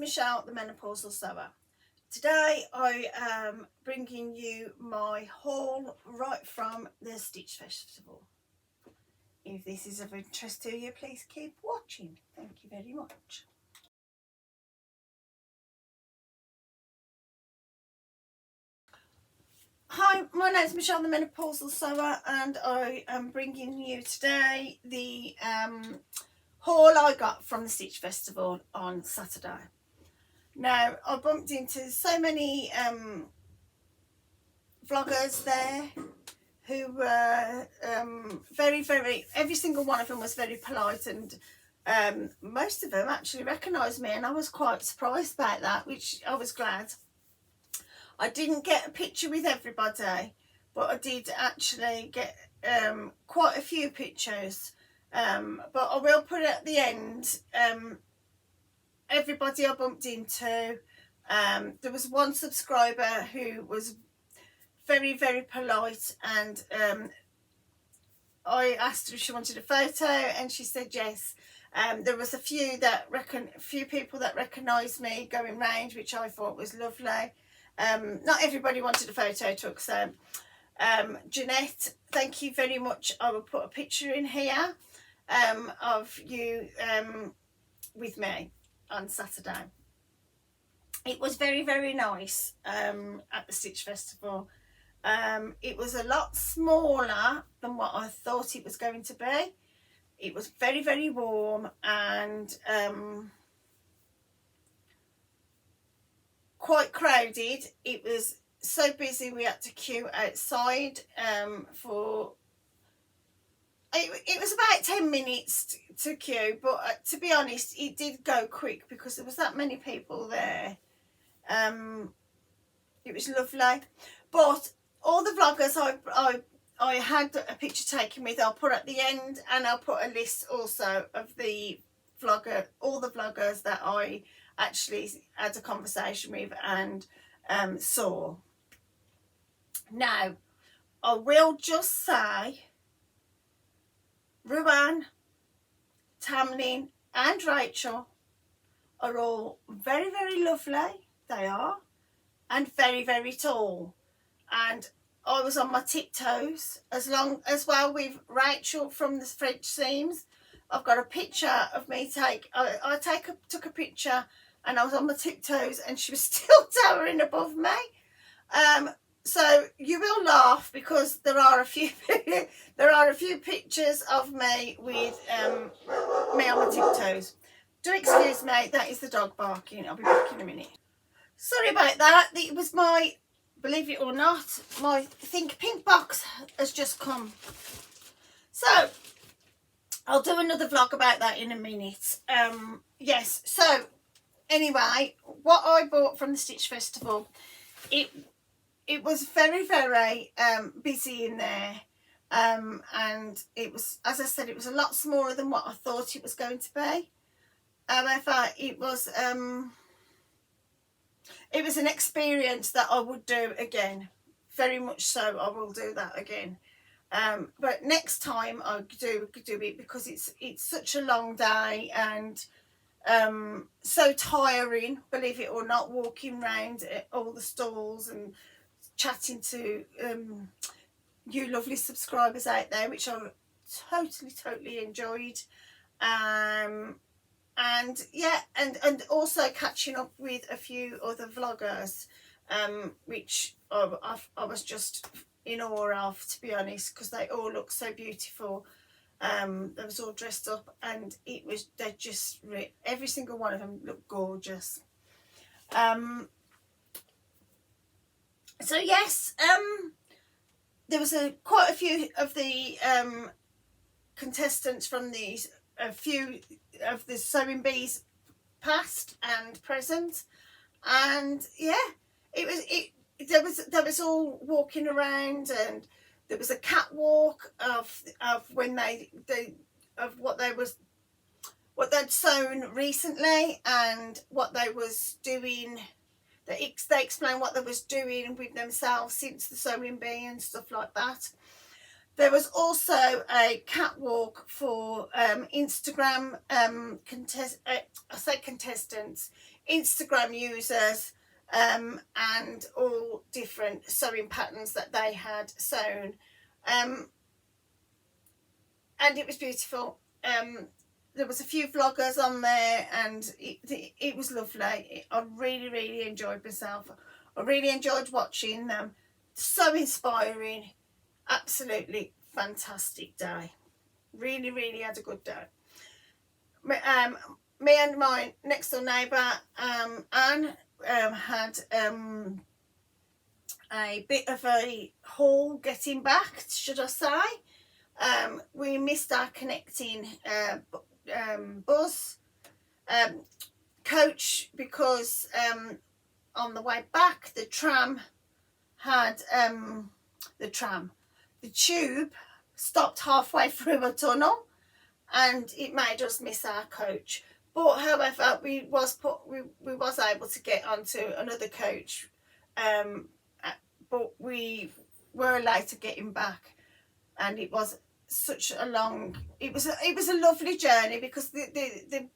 Michelle, the menopausal sewer. Today I am bringing you my haul right from the Stitch Festival. If this is of interest to you, please keep watching. Thank you very much. Hi, my name is Michelle, the menopausal sewer, and I am bringing you today the haul I got from the Stitch Festival on Saturday. Now, I bumped into so many vloggers there who were every single one of them was very polite, and most of them actually recognised me, and I was quite surprised about that, which I was glad. I didn't get a picture with everybody, but I did actually get quite a few pictures, but I will put at the end everybody I bumped into. There was one subscriber who was very polite, and I asked her if she wanted a photo, and she said yes. There was a few people that recognised me going round, which I thought was lovely. Not everybody wanted a photo took, so Jeanette, thank you very much. I will put a picture in here of you with me on Saturday. It was very nice at the Stitch Festival. It was a lot smaller than what I thought it was going to be. It was very warm, and quite crowded. It was so busy we had to queue outside for it was about 10 minutes to queue, but to be honest, it did go quick because there was that many people there. It was lovely, but all the vloggers I had a picture taken with, I'll put at the end, and I'll put a list also of all the vloggers that I actually had a conversation with and saw. Now, I will just say Ruan, Tamlyn and Rachel are all very lovely. They are, and very tall, and I was on my tiptoes as well with Rachel from the French Seams. I've got a picture of me took a picture, and I was on my tiptoes, and she was still towering above me. So you will laugh because there are a few pictures of me with me on my tiptoes. Do excuse me, that is the dog barking. I'll be back in a minute. Sorry about that. It was my, believe it or not, my Think Pink box has just come. So I'll do another vlog about that in a minute. Yes, so anyway, what I bought from the Stitch Festival, it was very busy in there, and it was, as I said, it was a lot smaller than what I thought it was going to be. However, it was an experience that I would do again. Very much so, I will do that again. But next time I do it, because it's such a long day and so tiring, believe it or not, walking around all the stalls and chatting to you lovely subscribers out there, which I totally enjoyed. And yeah, and also catching up with a few other vloggers, which I was just in awe of, to be honest, because they all look so beautiful. They was all dressed up, and they just every single one of them looked gorgeous. So yes, there was quite a few of the contestants from a few of the sewing bees past and present, and yeah, there was all walking around, and there was a catwalk of when what they'd sewn recently and what they was doing. They explained what they was doing with themselves since the sewing bee and stuff like that. There was also a catwalk for Instagram contestants, Instagram users, and all different sewing patterns that they had sewn, and it was beautiful. There was a few vloggers on there, and it was lovely. I really enjoyed myself. I really enjoyed watching them. So inspiring. Absolutely fantastic day. Really had a good day. Me and my next door neighbour, Anne, had a bit of a haul getting back, should I say. We missed our connecting bus coach because on the way back the tube stopped halfway through a tunnel, and it made us miss our coach. But however, we was able to get onto another coach, but we were later getting back, and it was such a long. It was a lovely journey, because the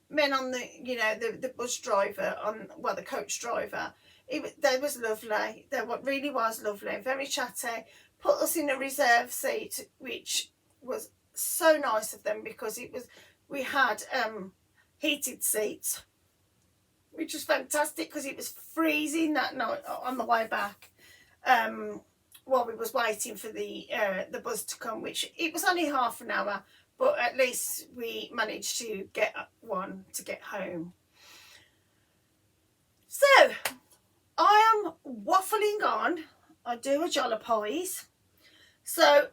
men on the bus driver the coach driver, they was lovely. They really was lovely, very chatty. Put us in a reserve seat, which was so nice of them, because we had heated seats, which was fantastic, because it was freezing that night on the way back, while we was waiting for the bus to come, which it was only half an hour, but at least we managed to get one to get home. So I am waffling on. I do a jollipies. So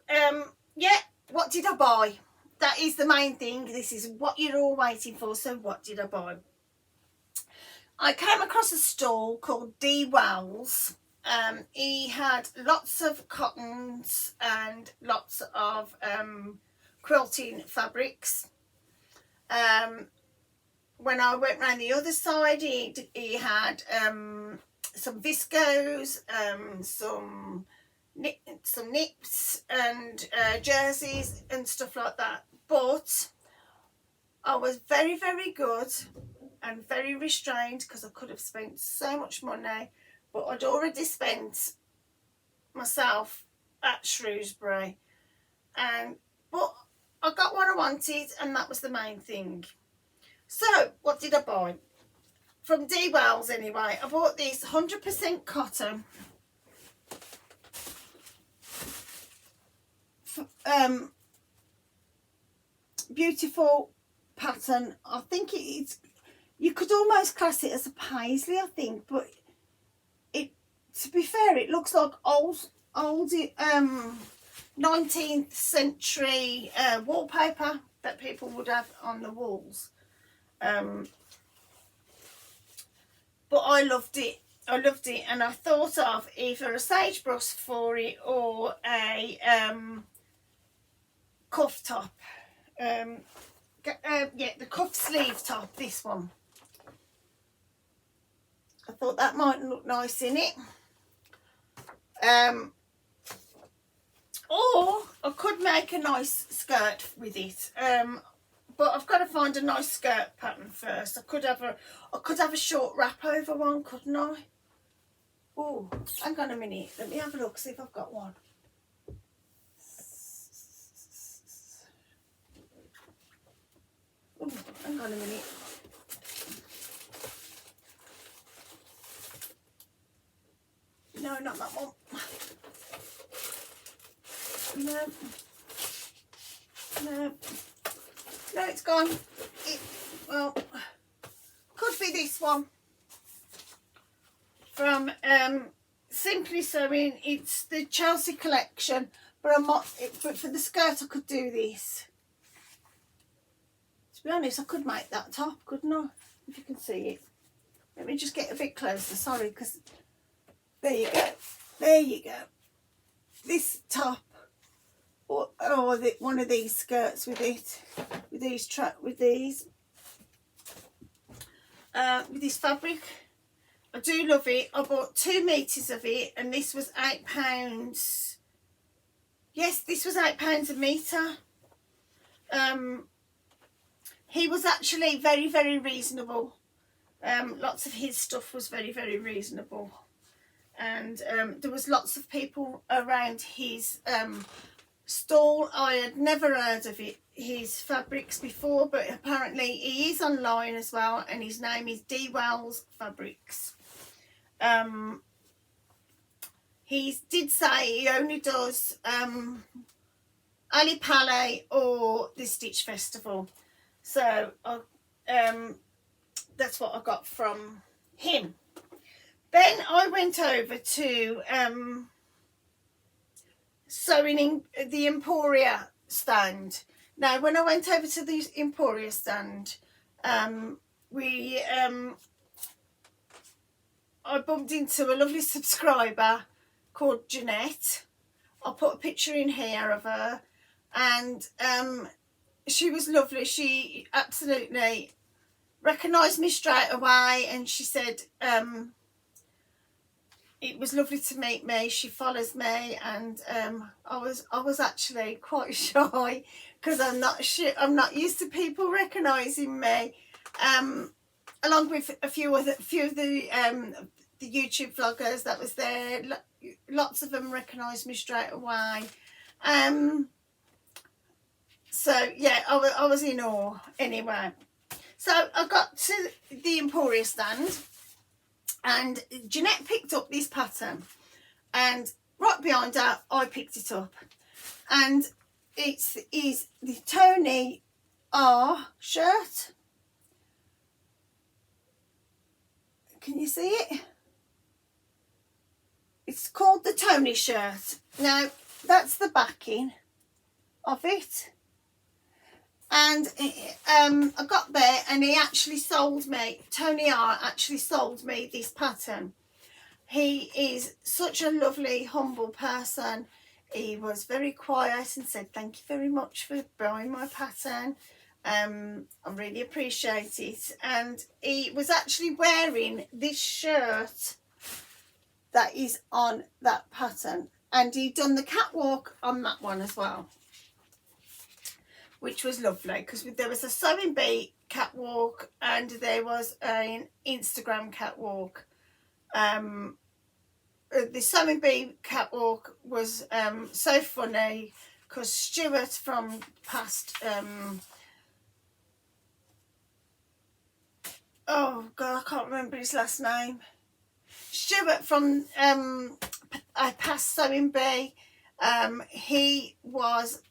yeah, what did I buy? That is the main thing. This is what you're all waiting for. So what did I buy? I came across a stall called D. Wells. He had lots of cottons and lots of quilting fabrics. When I went round the other side, he had some viscose, some nips and jerseys and stuff like that. But I was very good and very restrained, because I could have spent so much money, but I'd already spent myself at Shrewsbury, but I got what I wanted, and that was the main thing. So what did I buy? From D. Wells anyway, I bought this 100% cotton beautiful pattern. I think it's, you could almost class it as a paisley, I think, but to be fair, it looks like old 19th century wallpaper that people would have on the walls. But I loved it, and I thought of either a sagebrush for it or a cuff top. Yeah, the cuff sleeve top, this one. I thought that might look nice in it. Or I could make a nice skirt with it. But I've got to find a nice skirt pattern first. I could have a short wrap over one, couldn't I? Oh, hang on a minute. Let me have a look, see if I've got one. Oh, hang on a minute. No, not that one. No, it's gone. Well, could be this one from Simply Sewing. It's the Chelsea collection, but but for the skirt I could do this. To be honest, I could make that top, couldn't I? If you can see it. Let me just get a bit closer. Sorry, because there you go. There you go. This top, or one of these skirts with it, with this fabric. I do love it. I bought 2 meters of it, and this was £8. Yes, this was £8 a meter. He was actually very reasonable. Lots of his stuff was very, very reasonable. And there was lots of people around his stall. I had never heard of his fabrics before, but apparently he is online as well, and his name is D Wells Fabrics. He did say he only does Ali Palais or the Stitch Festival, so that's what I got from him. Then I went over to sewing in the Emporia stand. Now, when I went over to the Emporia stand, I bumped into a lovely subscriber called Jeanette. I'll put a picture in here of her, and she was lovely. She absolutely recognised me straight away, and she said it was lovely to meet me. She follows me, and I was actually quite shy because I'm not used to people recognising me. Along with a few of the YouTube vloggers that was there, lots of them recognised me straight away. So yeah, I was in awe anyway. So I got to the Emporia stand, and Jeanette picked up this pattern, and right behind her I picked it up, and it is the Tony R shirt. Can you see it? It's called the Tony shirt. Now that's the backing of it. And I got there, and he actually sold me, Tony R actually sold me this pattern. He is such a lovely, humble person. He was very quiet and said, thank you very much for buying my pattern. I really appreciate it. And he was actually wearing this shirt that is on that pattern. And he'd done the catwalk on that one as well, which was lovely, because there was a sewing bee catwalk and there was an Instagram catwalk. The sewing bee catwalk was so funny because Stuart from past, oh God, I can't remember his last name. Stuart from past sewing bee, he was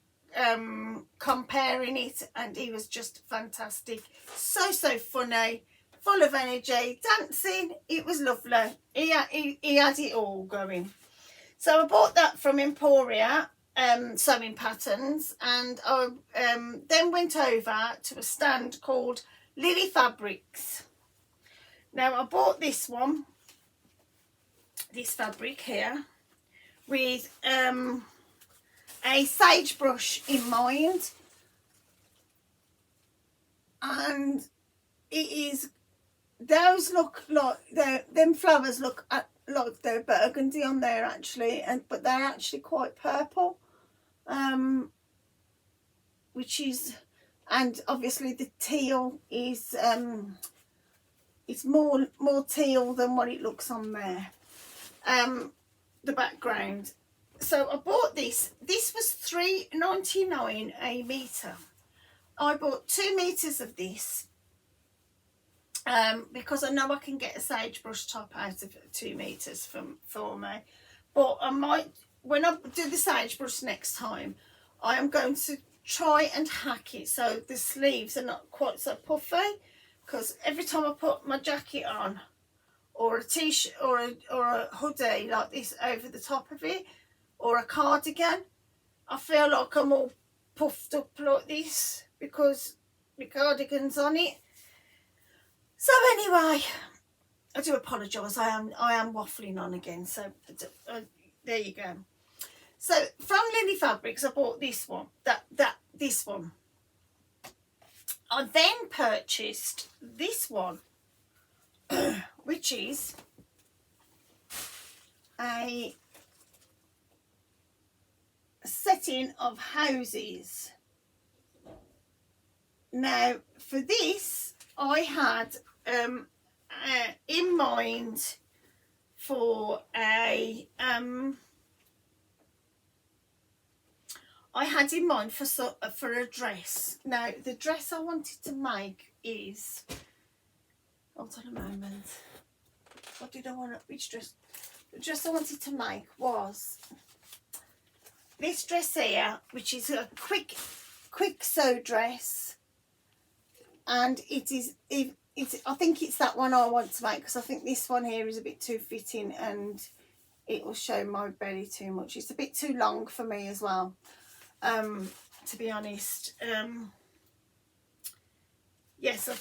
comparing it, and he was just fantastic. So funny, full of energy, dancing. It was lovely. He had it all going. So I bought that from Emporia Sewing Patterns, and I then went over to a stand called Lily Fabrics. Now I bought this one, this fabric here, with a sagebrush in mind, and it is, those look like them flowers look like they're burgundy on there actually, but they're actually quite purple, which is, and obviously the teal is it's more teal than what it looks on there, the background. So I bought this. This was $3.99 a metre. I bought 2 meters of this because I know I can get a sagebrush top out of 2 meters for me. But I might, when I do the sagebrush next time, I am going to try and hack it so the sleeves are not quite so puffy, because every time I put my jacket on, or a t-shirt, or a hoodie like this over the top of it, or a cardigan, I feel like I'm all puffed up like this because the cardigan's on it. So anyway, I do apologise. I am waffling on again. So there you go. So from Lily Fabrics, I bought this one. This one. I then purchased this one, which is a setting of houses. Now for this I had in mind for a I had in mind for a dress. Now the dress I wanted to make is, hold on a moment, what did I want? Which dress? The dress I wanted to make was this dress here, which is a quick sew dress, and I think it's that one I want to make, because I think this one here is a bit too fitting and it will show my belly too much. It's a bit too long for me as well, to be honest. Yes, to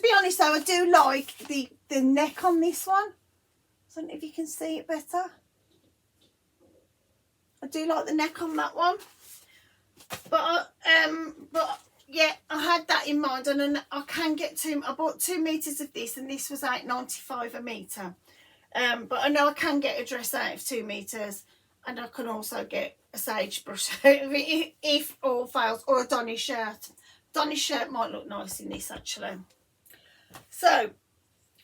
be honest though, I do like the neck on this one. I don't know if you can see it better. I do like the neck on that one, but yeah, I had that in mind, and I can get I bought 2 meters of this, and this was $8.95 a meter. But I know I can get a dress out of 2 meters, and I can also get a sagebrush out of it if all fails, or a Donny shirt. Donny shirt might look nice in this actually. So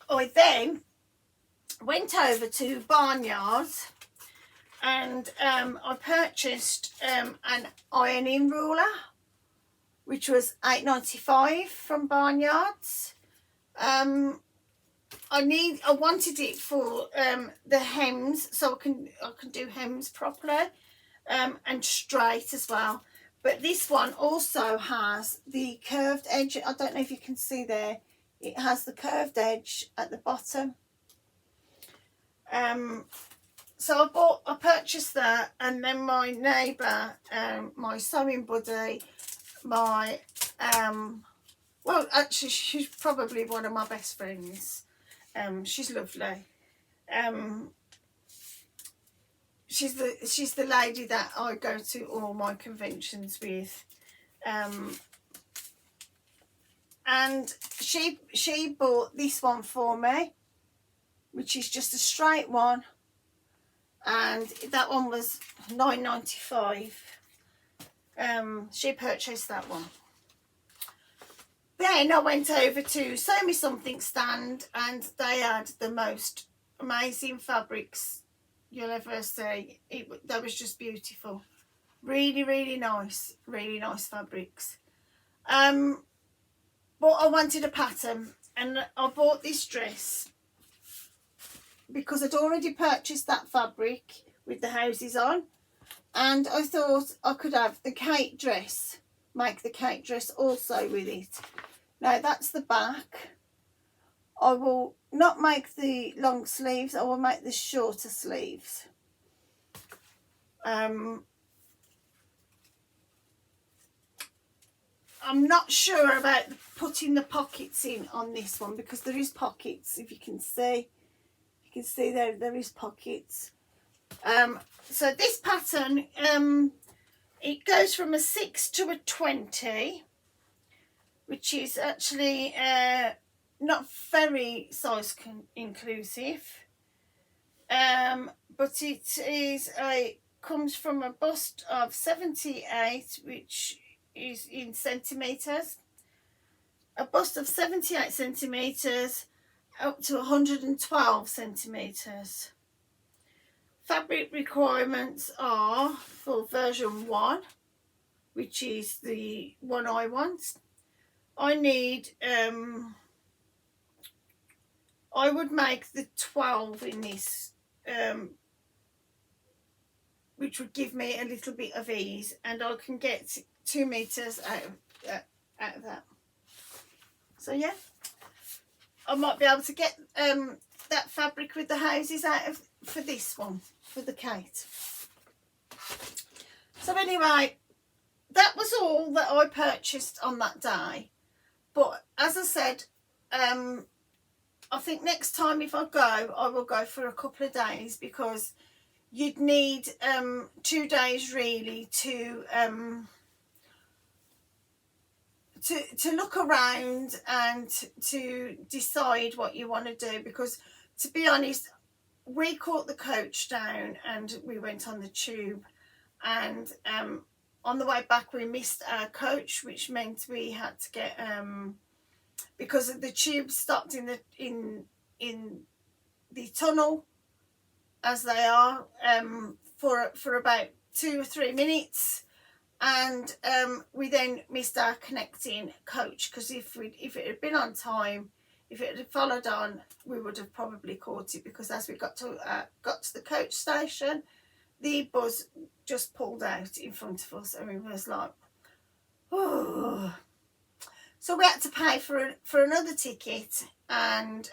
I then went over to Barnyard, and I purchased an ironing ruler, which was $8.95 from Barnyards. I wanted it for the hems, so I can do hems properly, and straight as well. But this one also has the curved edge. I don't know if you can see there. It has the curved edge at the bottom. So I purchased that, and then my neighbour, my sewing buddy, well, actually she's probably one of my best friends. She's lovely. She's the lady that I go to all my conventions with. And she bought this one for me, which is just a straight one, and that one was $9.95. She purchased that one. Then I went over to Sew Me Something stand, and they had the most amazing fabrics you'll ever see. That was just beautiful. Really nice fabrics. But I wanted a pattern, and I bought this dress because I'd already purchased that fabric with the houses on, and I thought I could have the cake dress, make the cake dress also with it. Now that's the back. I will not make the long sleeves, I will make the shorter sleeves. I'm not sure about putting the pockets in on this one, because there is pockets, if you can see. You can see there is pockets. So this pattern, it goes from a 6 to a 20, which is actually not very size inclusive. But it comes from a bust of 78, which is in centimetres, a bust of 78 centimetres up to 112 centimetres. Fabric requirements are, for version 1, which is the one I want, I need I would make the 12 in this, which would give me a little bit of ease, and I can get 2 meters out of that. So yeah, I might be able to get that fabric with the houses out of for this one, for the Kate. So anyway, that was all that I purchased on that day. But as I said, I think next time if I go, I will go for a couple of days, because you'd need 2 days really to look around and to decide what you want to do. Because to be honest, we caught the coach down and we went on the tube, and on the way back we missed our coach, which meant we had to get because the tube stopped in the tunnel, as they are, for about 2 or 3 minutes, and we then missed our connecting coach, because if it had been on time, if it had followed on, we would have probably caught it, because as we got to the coach station, the bus just pulled out in front of us, and we was like, oh. So we had to pay for another ticket, and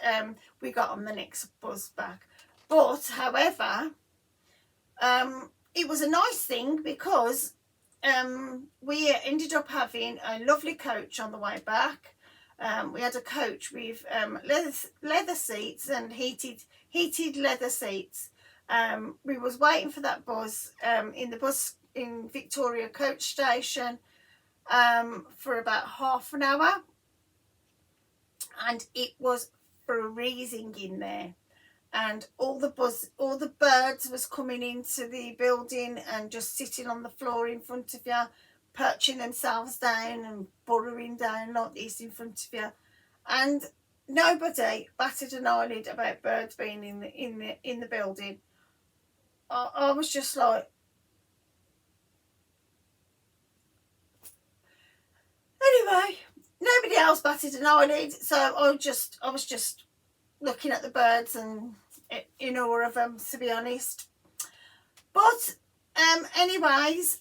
we got on the next bus back. But however, it was a nice thing, because we ended up having a lovely coach on the way back. We had a coach with leather seats and heated leather seats. We was waiting for that bus in Victoria coach station for about half an hour, and it was freezing in there, and all the birds was coming into the building and just sitting on the floor in front of you, perching themselves down and burrowing down like this in front of you, and nobody batted an eyelid about birds being in the building. I was just like, anyway, nobody else batted an eyelid, so I was just looking at the birds and in awe of them, to be honest. But anyways,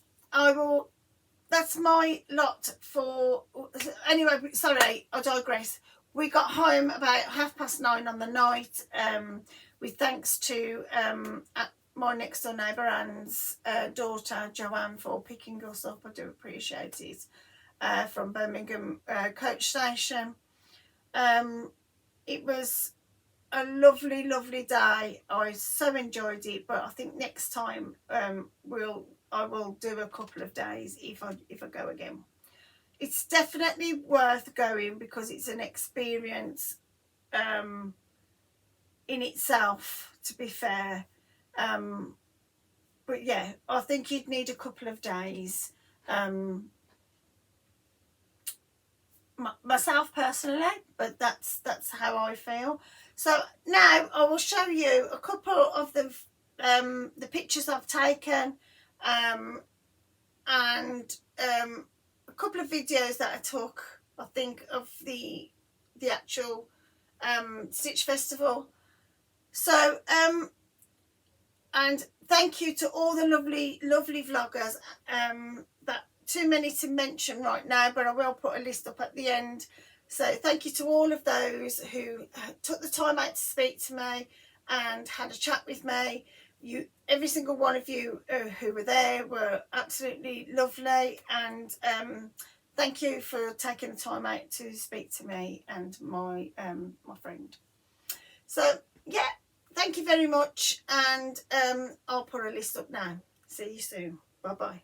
that's my lot for, anyway, sorry, I digress. We got home about 9:30 on the night, with thanks to my next door neighbour Anne's daughter Joanne for picking us up. I do appreciate it, from Birmingham coach station. It was a lovely day. I so enjoyed it, but I think next time I will do a couple of days if I go again. It's definitely worth going, because it's an experience in itself, to be fair. But yeah, I think you'd need a couple of days. Myself personally, but that's how I feel. So now I will show you a couple of the pictures I've taken, and a couple of videos that I took, I think, of the actual Stitch Festival. So and thank you to all the lovely vloggers, that too many to mention right now, but I will put a list up at the end. So thank you to all of those who took the time out to speak to me and had a chat with me. Every single one of you who were there were absolutely lovely, and thank you for taking the time out to speak to me and my friend. So yeah, thank you very much, and I'll put a list up now. See you soon. Bye bye.